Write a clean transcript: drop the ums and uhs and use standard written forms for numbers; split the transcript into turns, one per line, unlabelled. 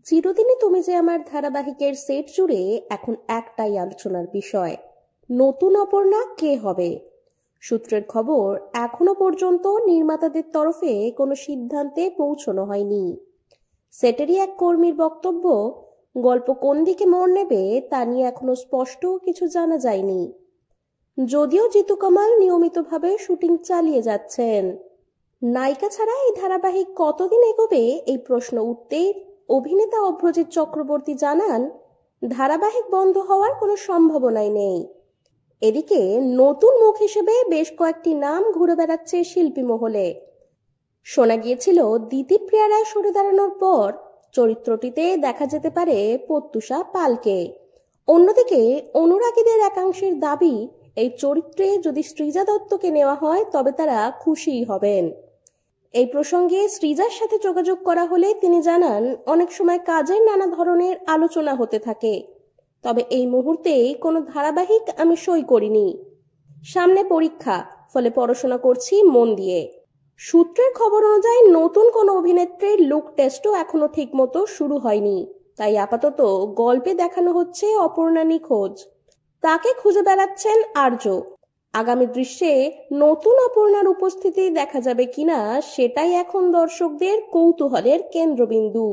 চিরদিনই তুমি যে আমার ধারাবাহিকের সেট জুড়ে এখন একটাই আলোচনার বিষয়, নতুন অপর্ণা কে হবে। সূত্রের খবর, এখনো পর্যন্ত নির্মাতাদের তরফে কোনো সিদ্ধান্তে পৌঁছানো হয়নি। সেটেরই এক কর্মীর বক্তব্য, গল্প কোন দিকে মোড় নেবে তা নিয়ে এখনো স্পষ্ট কিছু জানা যায়নি। যদিও জিতু কামাল নিয়মিতভাবে শুটিং চালিয়ে যাচ্ছেন, নায়িকা ছাড়া এই ধারাবাহিক কতদিন এগোবে এই প্রশ্ন উঠতেই অভিনেতা অভ্রজিৎ চক্রবর্তী জানান, ধারাবাহিক বন্ধ হওয়ার কোনো সম্ভাবনাই নেই। এদিকে নতুন মুখ হিসেবে বেশ কয়েকটি নাম ঘুরে বেড়াচ্ছে শিল্পী মহলে। শোনা গিয়েছিল দিতিপ্রিয়া রায় সরে দাঁড়ানোর পর চরিত্রটিতে দেখা যেতে পারে প্রত্যুষা পালকে। অন্যদিকে অনুরাগীদের একাংশের দাবি, এই চরিত্রে যদি সৃজা দত্তকে নেওয়া হয় তবে তারা খুশিই হবেন। এই প্রসঙ্গে সৃজার সাথে যোগাযোগ করা হলে তিনি জানান, অনেক সময় কাজের নানা ধরনের আলোচনা হতে থাকে, তবে এই মুহূর্তে কোনো ধারাবাহিক আমি সই করিনি। সামনে পরীক্ষা, ফলে পড়াশোনা করছি মন দিয়ে। সূত্রের খবর অনুযায়ী নতুন কোনো অভিনেত্রীর লুক টেস্টও এখনো ঠিক মতো শুরু হয়নি, তাই আপাতত গল্পে দেখানো হচ্ছে অপর্ণা নিখোঁজ। তাকে খুঁজে বেড়াচ্ছেন আর্য। আগামী দৃশ্যে নতুন অপর্ণার উপস্থিতি দেখা যাবে কিনা সেটাই এখন দর্শকদের কৌতূহলের কেন্দ্রবিন্দু।